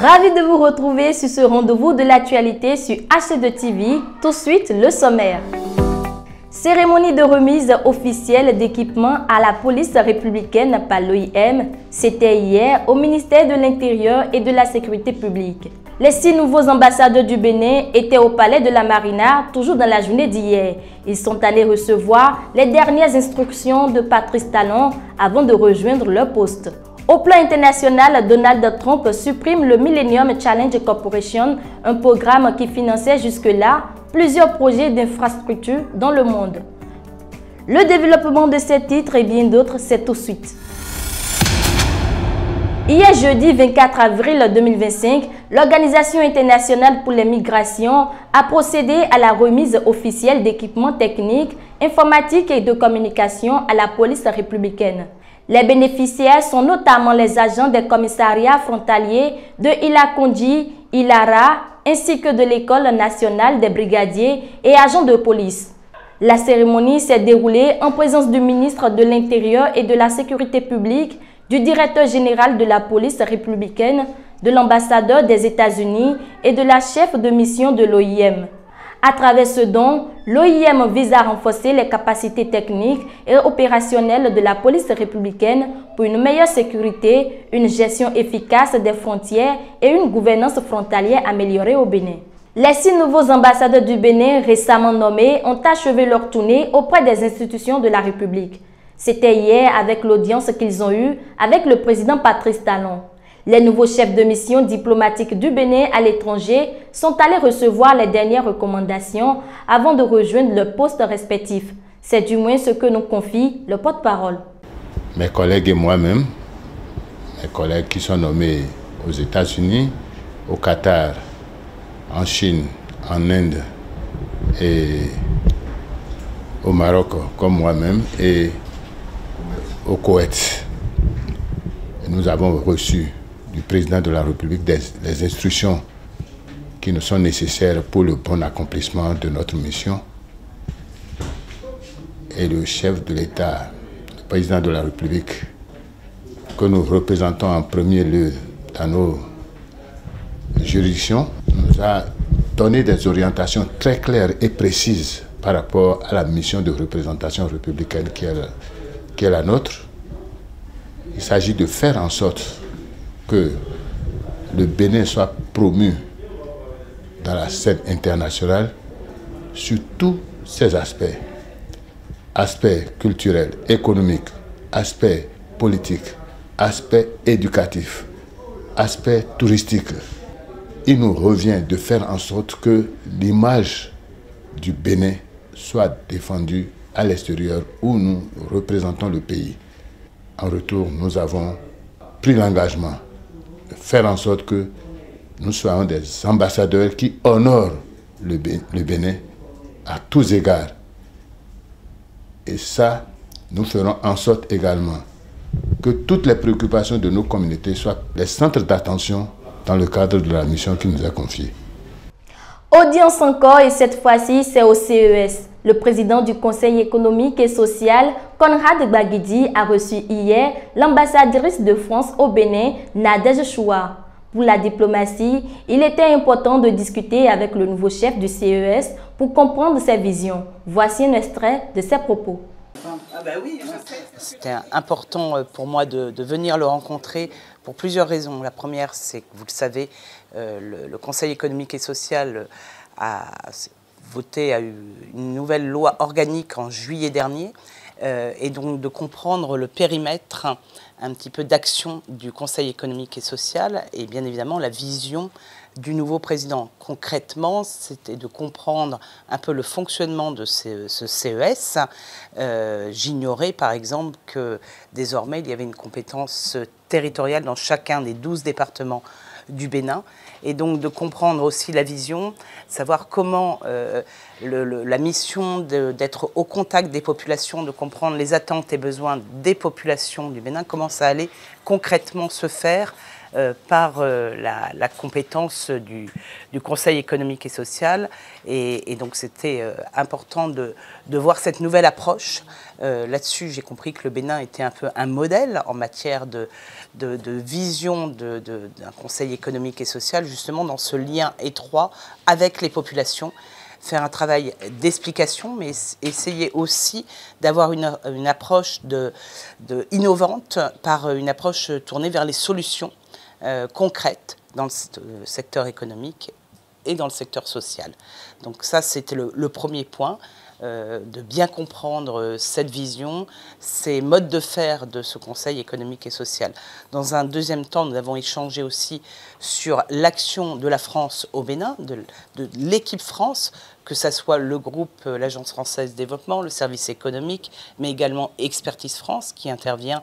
Ravi de vous retrouver sur ce rendez-vous de l'actualité sur HD TV. Tout de suite, le sommaire. Cérémonie de remise officielle d'équipement à la police républicaine par l'OIM. C'était hier au ministère de l'Intérieur et de la Sécurité publique. Les 6 nouveaux ambassadeurs du Bénin étaient au palais de la Marina, toujours dans la journée d'hier. Ils sont allés recevoir les dernières instructions de Patrice Talon avant de rejoindre leur poste. Au plan international, Donald Trump supprime le Millennium Challenge Corporation, un programme qui finançait jusque-là plusieurs projets d'infrastructures dans le monde. Le développement de ces titres et bien d'autres, c'est tout de suite. Hier jeudi 24 avril 2025, l'Organisation internationale pour les migrations a procédé à la remise officielle d'équipements techniques, informatiques et de communication à la police républicaine. Les bénéficiaires sont notamment les agents des commissariats frontaliers de Ilakondi, Ilara, ainsi que de l'École nationale des brigadiers et agents de police. La cérémonie s'est déroulée en présence du ministre de l'Intérieur et de la Sécurité publique, du directeur général de la police républicaine, de l'ambassadeur des États-Unis et de la chef de mission de l'OIM. À travers ce don, l'OIM vise à renforcer les capacités techniques et opérationnelles de la police républicaine pour une meilleure sécurité, une gestion efficace des frontières et une gouvernance frontalière améliorée au Bénin. Les 6 nouveaux ambassadeurs du Bénin récemment nommés ont achevé leur tournée auprès des institutions de la République. C'était hier avec l'audience qu'ils ont eue avec le président Patrice Talon. Les nouveaux chefs de mission diplomatique du Bénin à l'étranger sont allés recevoir les dernières recommandations avant de rejoindre leurs postes respectifs. C'est du moins ce que nous confie le porte-parole. Mes collègues et moi-même, mes collègues qui sont nommés aux États-Unis, au Qatar, en Chine, en Inde et au Maroc comme moi-même et au Koweït. Nous avons reçu du président de la République les instructions qui nous sont nécessaires pour le bon accomplissement de notre mission. Et le chef de l'État, le président de la République, que nous représentons en premier lieu dans nos juridictions, nous a donné des orientations très claires et précises par rapport à la mission de représentation républicaine qui est la nôtre. Il s'agit de faire en sorte que le Bénin soit promu dans la scène internationale sur tous ses aspects. Aspects culturels, économiques, aspects politiques, aspects éducatifs, aspects touristiques. Il nous revient de faire en sorte que l'image du Bénin soit défendue à l'extérieur où nous représentons le pays. En retour, nous avons pris l'engagement de faire en sorte que nous soyons des ambassadeurs qui honorent le Bénin à tous égards. Et ça, nous ferons en sorte également que toutes les préoccupations de nos communautés soient des centres d'attention dans le cadre de la mission qui nous est confiée. Audience encore et cette fois-ci, c'est au CES. Le président du Conseil économique et social, Conrad Baguidi, a reçu hier l'ambassadrice de France au Bénin, Nadège Choua. Pour la diplomatie, il était important de discuter avec le nouveau chef du CES pour comprendre ses visions. Voici un extrait de ses propos. C'était important pour moi de venir le rencontrer pour plusieurs raisons. La première, c'est que vous le savez, le Conseil économique et social a eu une nouvelle loi organique en juillet dernier, et donc de comprendre le périmètre un petit peu d'action du Conseil économique et social et bien évidemment la vision du nouveau président. Concrètement, c'était de comprendre un peu le fonctionnement de ce CES. J'ignorais par exemple que désormais il y avait une compétence territoriale dans chacun des 12 départements du Bénin, et donc de comprendre aussi la vision, savoir comment la mission d'être au contact des populations, de comprendre les attentes et besoins des populations du Bénin, comment ça allait concrètement se faire par la compétence du Conseil économique et social. Et donc c'était important de voir cette nouvelle approche. Là-dessus, j'ai compris que le Bénin était un peu un modèle en matière de vision d'un Conseil économique et social, justement dans ce lien étroit avec les populations. Faire un travail d'explication, mais essayer aussi d'avoir une approche innovante par une approche tournée vers les solutions concrètes dans le secteur économique et dans le secteur social. Donc ça, c'était le premier point, de bien comprendre cette vision, ces modes de faire de ce Conseil économique et social. Dans un deuxième temps, nous avons échangé aussi sur l'action de la France au Bénin, de l'équipe France, que ce soit le groupe, l'Agence française de développement, le service économique, mais également Expertise France, qui intervient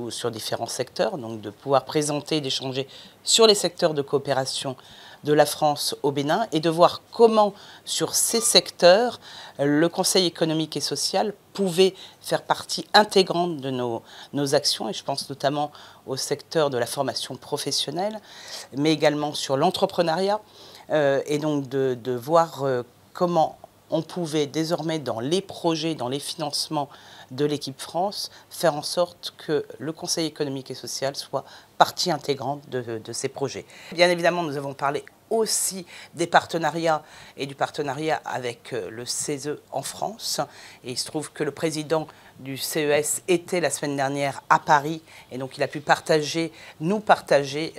sur différents secteurs, donc de pouvoir présenter, d'échanger sur les secteurs de coopération de la France au Bénin et de voir comment, sur ces secteurs, le Conseil économique et social pouvait faire partie intégrante de nos actions, et je pense notamment au secteur de la formation professionnelle, mais également sur l'entrepreneuriat, et donc de voir comment on pouvait désormais dans les projets, dans les financements de l'équipe France, faire en sorte que le Conseil économique et social soit partie intégrante de ces projets. Bien évidemment, nous avons parlé aussi des partenariats et du partenariat avec le CESE en France. Et il se trouve que le président du CES était la semaine dernière à Paris et donc il a pu nous partager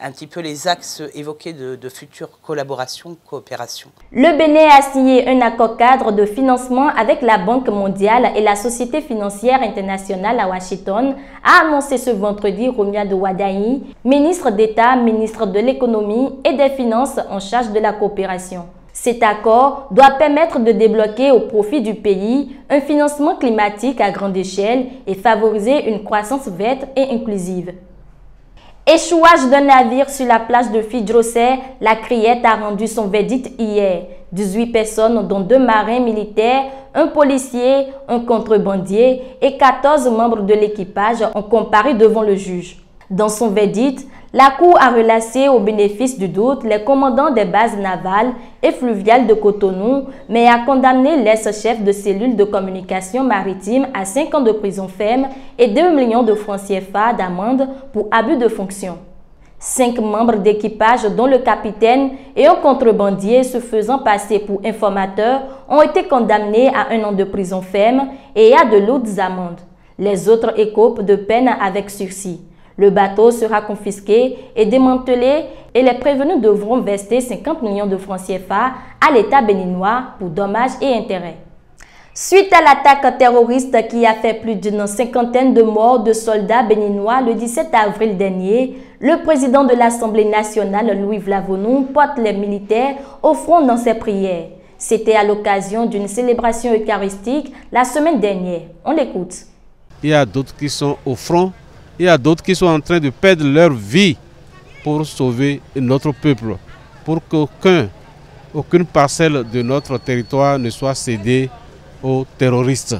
un petit peu les axes évoqués de futures collaborations, coopérations. Le Bénin a signé un accord cadre de financement avec la Banque mondiale et la Société financière internationale à Washington, a annoncé ce vendredi Romuald Wadai, ministre d'État, ministre de l'économie et des finances en charge de la coopération. Cet accord doit permettre de débloquer au profit du pays un financement climatique à grande échelle et favoriser une croissance verte et inclusive. Échouage d'un navire sur la plage de Fidjrosset, la Criette a rendu son verdict hier. 18 personnes, dont 2 marins militaires, un policier, un contrebandier et 14 membres de l'équipage ont comparu devant le juge. Dans son verdict, la Cour a relâché au bénéfice du doute les commandants des bases navales et fluviales de Cotonou, mais a condamné l'ex-chef de cellule de communication maritime à 5 ans de prison ferme et 2 millions de francs CFA d'amende pour abus de fonction. 5 membres d'équipage, dont le capitaine et un contrebandier se faisant passer pour informateurs, ont été condamnés à 1 an de prison ferme et à de lourdes amendes. Les autres écopent de peine avec sursis. Le bateau sera confisqué et démantelé et les prévenus devront verser 50 millions de francs CFA à l'État béninois pour dommages et intérêts. Suite à l'attaque terroriste qui a fait plus d'une cinquantaine de morts de soldats béninois le 17 avril dernier, le président de l'Assemblée nationale, Louis Vlavonou, porte les militaires au front dans ses prières. C'était à l'occasion d'une célébration eucharistique la semaine dernière. On l'écoute. Il y a d'autres qui sont au front. Il y a d'autres qui sont en train de perdre leur vie pour sauver notre peuple, pour qu'aucune parcelle de notre territoire ne soit cédée aux terroristes.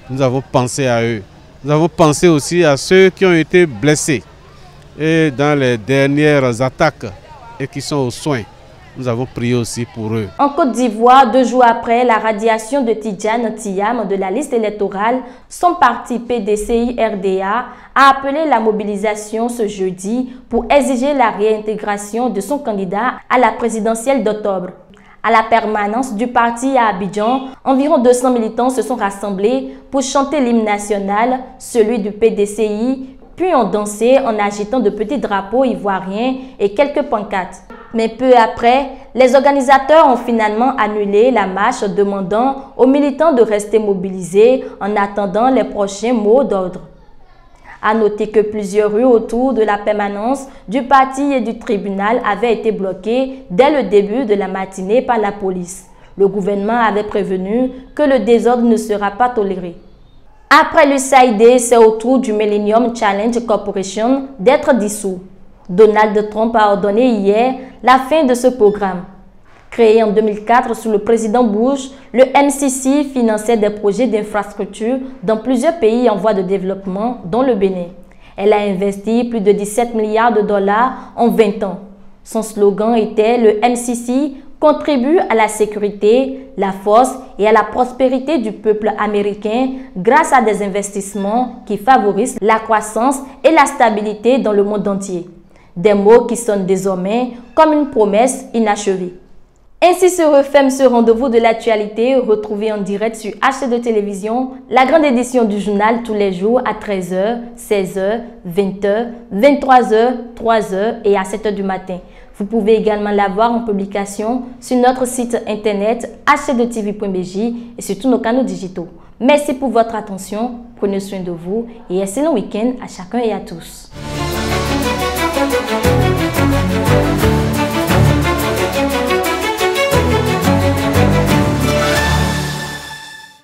Nous avons pensé à eux. Nous avons pensé aussi à ceux qui ont été blessés et dans les dernières attaques et qui sont aux soins. Nous avons prié aussi pour eux. En Côte d'Ivoire, 2 jours après la radiation de Tidjane Thiam de la liste électorale, son parti PDCI-RDA a appelé la mobilisation ce jeudi pour exiger la réintégration de son candidat à la présidentielle d'octobre. À la permanence du parti à Abidjan, environ 200 militants se sont rassemblés pour chanter l'hymne national, celui du PDCI, puis ont dansé en agitant de petits drapeaux ivoiriens et quelques pancartes. Mais peu après, les organisateurs ont finalement annulé la marche, demandant aux militants de rester mobilisés en attendant les prochains mots d'ordre. À noter que plusieurs rues autour de la permanence du parti et du tribunal avaient été bloquées dès le début de la matinée par la police. Le gouvernement avait prévenu que le désordre ne sera pas toléré. Après l'USAID, c'est au tour du Millennium Challenge Corporation d'être dissous. Donald Trump a ordonné hier la fin de ce programme. Créé en 2004 sous le président Bush, le MCC finançait des projets d'infrastructure dans plusieurs pays en voie de développement, dont le Bénin. Elle a investi plus de 17 milliards de dollars en 20 ans. Son slogan était « Le MCC contribue à la sécurité, la force et à la prospérité du peuple américain grâce à des investissements qui favorisent la croissance et la stabilité dans le monde entier. » Des mots qui sonnent désormais comme une promesse inachevée. Ainsi se referme ce rendez-vous de l'actualité, retrouvé en direct sur H2 Télévision, la grande édition du journal tous les jours à 13h, 16h, 20h, 23h, 3h et à 7h du matin. Vous pouvez également la voir en publication sur notre site internet h2tv.bj et sur tous nos canaux digitaux. Merci pour votre attention, prenez soin de vous et excellent week-end à chacun et à tous.